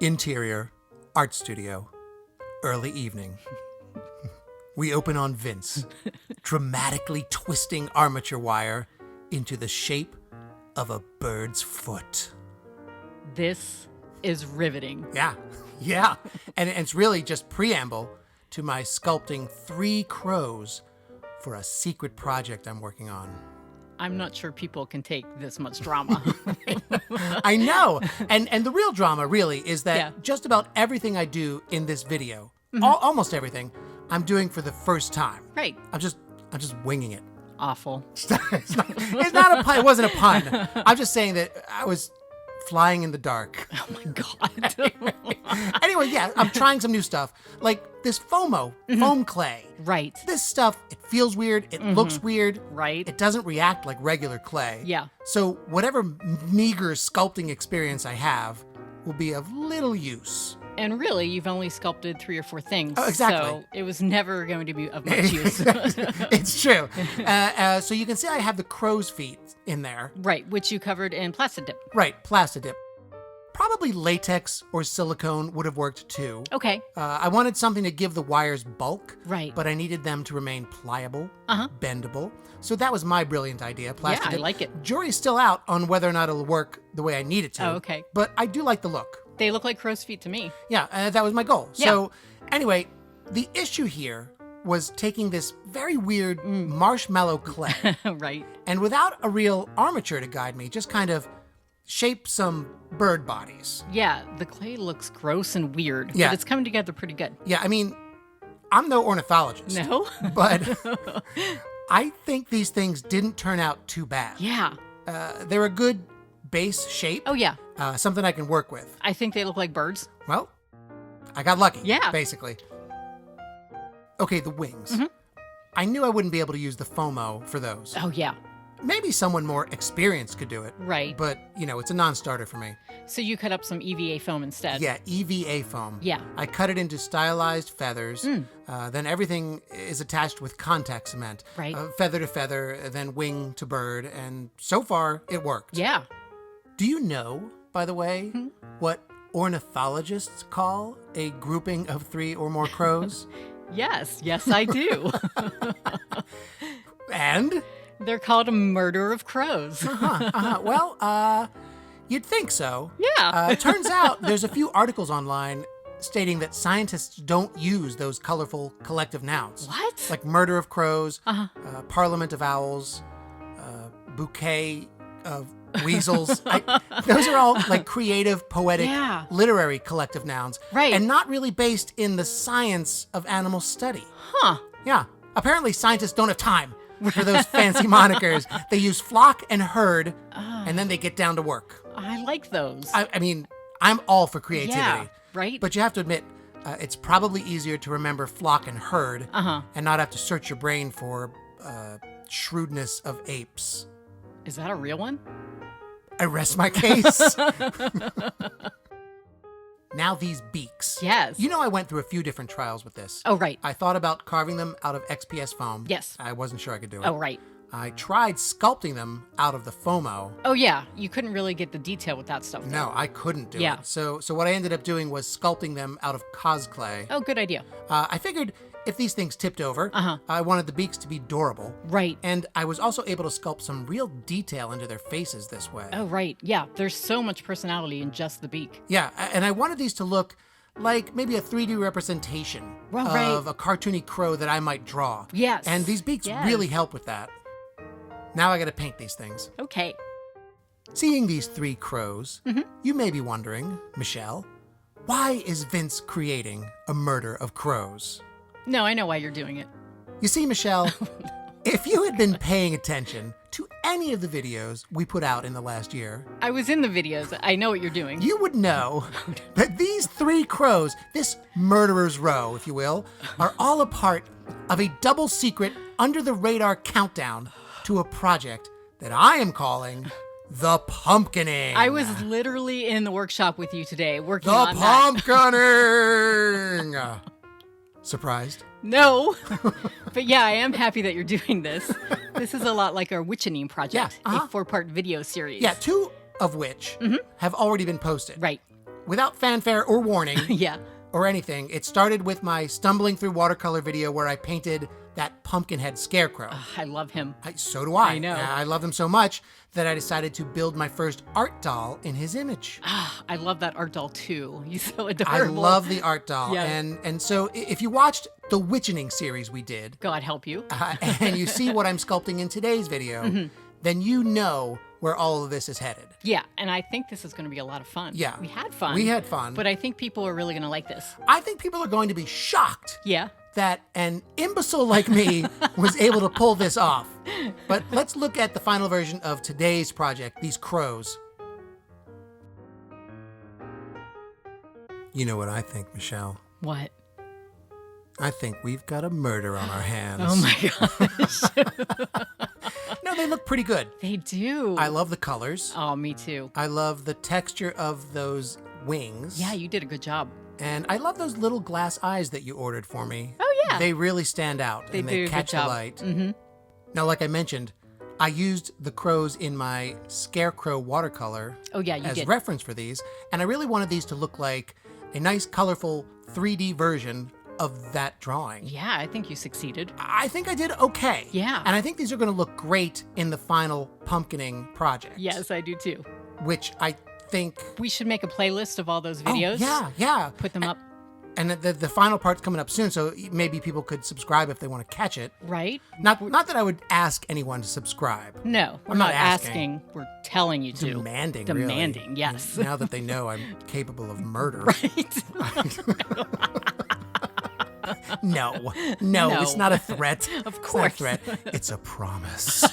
Interior, art studio, early evening. We open on Vince, dramatically twisting armature wire into the shape of a bird's foot. This is riveting. Yeah. And it's really just preamble to my sculpting 3 crows for a secret project I'm working on. I'm not sure people can take this much drama. I know. And the real drama really is that just about everything I do in this video, almost everything, I'm doing for the first time. Right. I'm just winging it. Awful. It's not a pun. It wasn't a pun. I'm just saying that I was flying in the dark. Oh my God. Anyway, yeah, I'm trying some new stuff. Like this foam clay. Right. This stuff, it feels weird. It looks weird. Right. It doesn't react like regular clay. Yeah. So whatever meager sculpting experience I have will be of little use. And really, you've only sculpted 3 or 4 things. Oh, exactly. So it was never going to be of much use. It's true. So you can see I have the crow's feet in there. Right, which you covered in Plasti-Dip. Right, Plasti-Dip. Probably latex or silicone would have worked too. Okay. I wanted something to give the wires bulk. Right. But I needed them to remain pliable, bendable. So that was my brilliant idea, Plasti-Dip. Yeah, I like it. Jury's still out on whether or not it'll work the way I need it to. Oh, okay. But I do like the look. They look like crow's feet to me. Yeah, that was my goal. Yeah. So anyway, the issue here was taking this very weird marshmallow clay Right. and without a real armature to guide me, just kind of shape some bird bodies. Yeah, the clay looks gross and weird, Yeah. but it's coming together pretty good. Yeah, I mean, I'm no ornithologist. No? But I think these things didn't turn out too bad. Yeah. They're a good base shape. Oh, yeah. Something I can work with. I think they look like birds. Well, I got lucky. Yeah. Basically. Okay, the wings. I knew I wouldn't be able to use the FOMO for those. Oh, yeah. Maybe someone more experienced could do it. Right. But, it's a non-starter for me. So you cut up some EVA foam instead. Yeah, EVA foam. Yeah. I cut it into stylized feathers. Then everything is attached with contact cement. Right. Feather to feather, then wing to bird. And so far, it worked. Yeah. Do you know, by the way, what ornithologists call a grouping of 3 or more crows? Yes, I do. And? They're called a murder of crows. Well, you'd think so. Yeah. Turns out there's a few articles online stating that scientists don't use those colorful collective nouns. What? Like murder of crows, parliament of owls, bouquet of weasels. Those are all like creative, poetic, literary collective nouns. Right. And not really based in the science of animal study. Huh. Yeah. Apparently scientists don't have time for those fancy monikers. They use flock and herd, and then they get down to work. I like those. I mean, I'm all for creativity. Yeah, right? But you have to admit, it's probably easier to remember flock and herd and not have to search your brain for shrewdness of apes. Is that a real one? I rest my case. Now these beaks. Yes. I went through a few different trials with this. Oh, right. I thought about carving them out of XPS foam. Yes. I wasn't sure I could do it. Oh, right. I tried sculpting them out of the FOMO. Oh, yeah. You couldn't really get the detail with that stuff. No, I couldn't do Yeah. it. So what I ended up doing was sculpting them out of CosClay. Oh, good idea. I figured if these things tipped over, I wanted the beaks to be durable. Right. And I was also able to sculpt some real detail into their faces this way. Oh, right. Yeah. There's so much personality in just the beak. Yeah, and I wanted these to look like maybe a 3D representation of a cartoony crow that I might draw. Yes. And these beaks really help with that. Now I gotta paint these things. Okay. Seeing these 3 crows, you may be wondering, Michelle, why is Vince creating a murder of crows? No, I know why you're doing it. You see, Michelle, if you had been paying attention to any of the videos we put out in the last year, I was in the videos. I know what you're doing. you would know that these 3 crows, this murderer's row, if you will, are all a part of a double secret under the radar countdown to a project that I am calling the pumpkining. I was literally in the workshop with you today working the on that. pumpkining. Surprised? No. But yeah, I am happy that you're doing this. This is a lot like our Witchening project, a 4-part video series. Yeah, 2 of which have already been posted. Right. without fanfare or warning Yeah. or anything, it started with my stumbling through watercolor video where I painted that pumpkinhead scarecrow. I love him. So do I. I know. I love him so much that I decided to build my first art doll in his image. I love that art doll too. He's so I adorable. love the art doll. Yeah. And so if you watched the Witchening series we did, God help you. and you see what I'm sculpting in today's video, then you know where all of this is headed. Yeah, and I think this is going to be a lot of fun. Yeah. We had fun. We had fun. But I think people are really going to like this. I think people are going to be shocked Yeah. that an imbecile like me was able to pull this off. But let's look at the final version of today's project, these crows. You know what I think, Michelle? What? I think we've got a murder on our hands. Oh my gosh. No, they look pretty good. They do. I love the colors. Oh, me too. I love the texture of those wings. Yeah, you did a good job. And I love those little glass eyes that you ordered for me. Oh, yeah. They really stand out. They and do a they good catch the job. light. Mm-hmm. Now, like I mentioned, I used the crows in my scarecrow watercolor Oh, yeah, you as did. reference for these. And I really wanted these to look like a nice, colorful 3D version of that drawing. Yeah, I think you succeeded. I think I did okay. Yeah. And I think these are going to look great in the final pumpkining project. Yes, I do too. Which I think... We should make a playlist of all those videos. Oh, yeah. Put them up. And the final part's coming up soon, so maybe people could subscribe if they want to catch it. Right? Not that I would ask anyone to subscribe. No, we're I'm not not asking. We're telling you to. Demanding, Demanding, really. yes. Now that they know I'm capable of murder. Right? No, No. it's not a threat. Of It's not a course. threat. It's a promise.